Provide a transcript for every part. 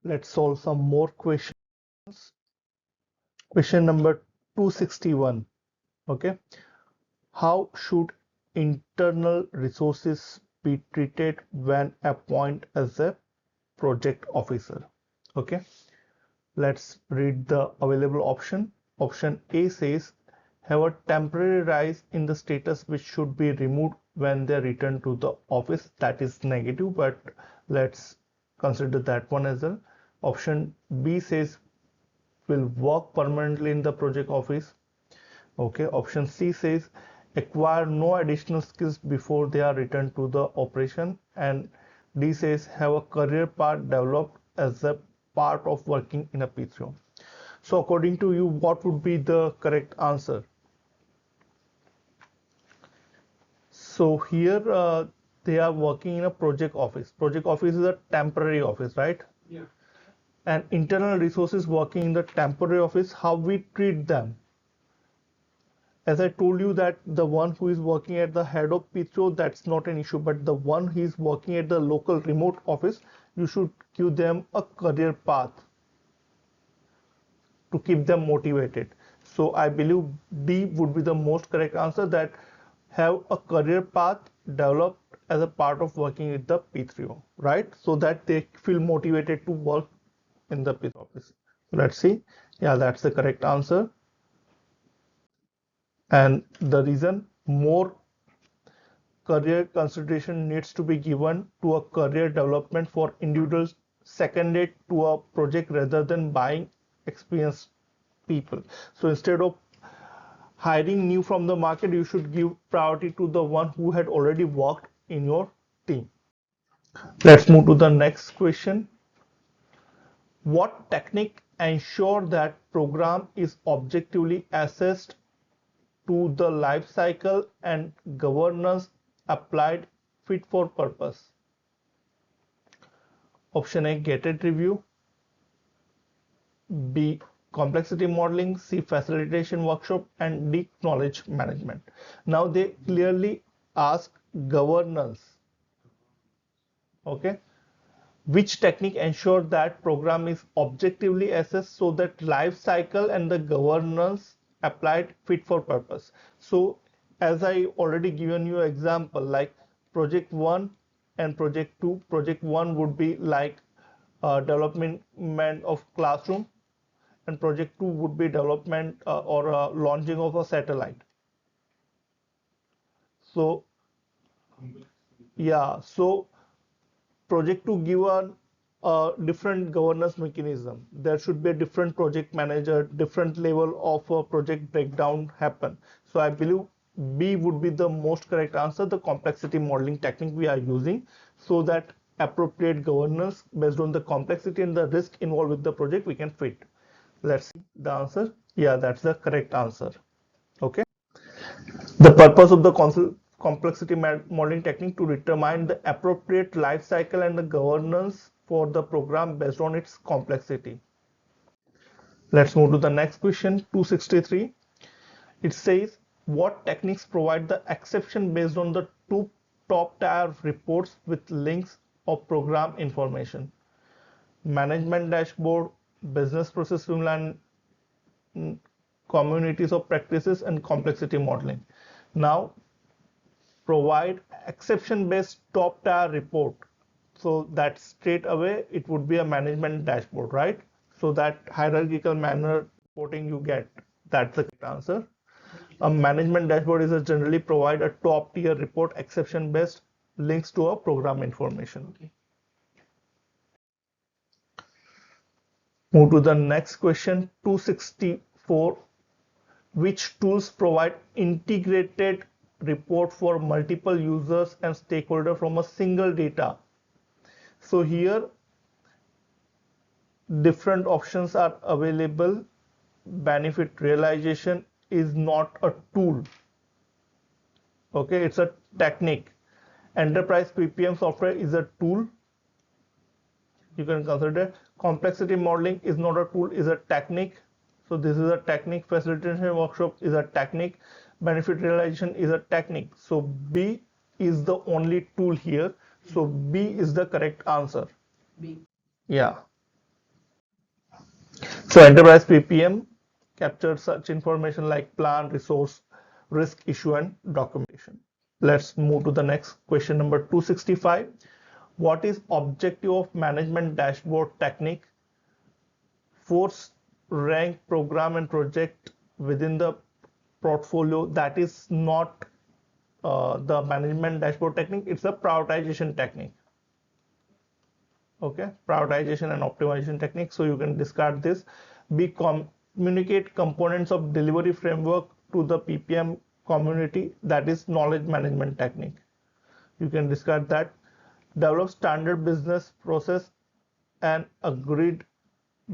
Let's solve some more questions. Question number 261. Okay. How should internal resources be treated when appointed as a project officer? Okay. Let's read the available option. Option A says have a temporary rise in the status which should be removed when they return to the office. That is negative, but let's consider that one as well. Option B says will work permanently in the project office. Okay. Option C says acquire no additional skills before they are returned to the operation, and D says have a career path developed as a part of working in a P3O. So according to you, what would be the correct answer? So here they are working in a project office. Project office is a temporary office, right? Yeah. And internal resources working in the temporary office, how we treat them? As I told you that the one who is working at the head of P3O, that's not an issue, but the one who is working at the local remote office, you should give them a career path to keep them motivated. So I believe D would be the most correct answer, that have a career path developed as a part of working with the P3O, right? So that they feel motivated to work in the P3O office. Let's see. Yeah, that's the correct answer. And the reason, more career consideration needs to be given to a career development for individuals seconded to a project rather than buying experienced people. So instead of hiring new from the market, you should give priority to the one who had already worked in your team. Let's move to the next question. What technique ensure that program is objectively assessed to the life cycle and governance applied fit for purpose? Option A, gated review. B, complexity modeling. C, facilitation workshop. And D, knowledge management. Now they clearly ask governance. Okay. Which technique ensure that program is objectively assessed so that life cycle and the governance applied fit for purpose? So as I already given you example, like project 1 and project 2. Project 1 would be like development of classroom, and project 2 would be development or launching of a satellite. So yeah, so project to give a different governance mechanism. There should be a different project manager, different level of a project breakdown happen. So I believe B would be the most correct answer, the complexity modeling technique we are using, so that appropriate governance based on the complexity and the risk involved with the project we can fit. Let's see the answer. Yeah, that's the correct answer. Okay. The purpose of the complexity modeling technique to determine the appropriate life cycle and the governance for the program based on its complexity. Let's move to the next question, 263. It says, what techniques provide the exception based on the two top tier reports with links of program information? Management dashboard, business process streamline, communities of practices, and complexity modeling. Now provide exception based top tier report, so that straight away it would be a management dashboard, right? So that hierarchical manner reporting you get, that's the correct answer. A management dashboard is a generally provide a top tier report, exception based, links to a program information. Okay. Move to the next question, 264. Which tools provide integrated report for multiple users and stakeholders from a single data? So here different options are available. Benefit realization is not a tool. Okay, it's a technique. Enterprise PPM software is a tool. You can consider complexity modeling is not a tool, is a technique. So this is a technique. Facilitation workshop is a technique. Benefit realization is a technique. So B is the only tool here. So B is the correct answer. B. Yeah. So enterprise PPM captures such information like plan, resource, risk, issue, and documentation. Let's move to the next question, number 265. What is objective of management dashboard technique? Force rank program and project within the portfolio. That is not the management dashboard technique, it's a prioritization technique. Okay, prioritization and optimization technique. So you can discard this. Communicate components of delivery framework to the PPM community. That is knowledge management technique. You can discard that. Develop standard business process and agreed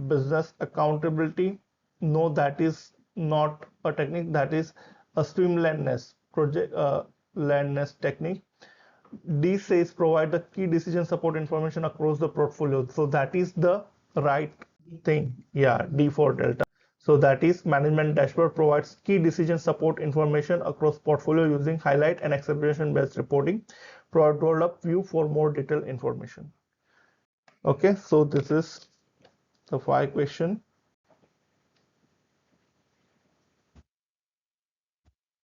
business accountability. No, that is not a technique. That is a streamlinedness project landness technique. D says provide the key decision support information across the portfolio. So that is the right thing. Yeah, D for Delta. So that is management dashboard provides key decision support information across portfolio using highlight and acceleration based reporting. Provide roll up view for more detailed information. Okay, so this is the 5 question.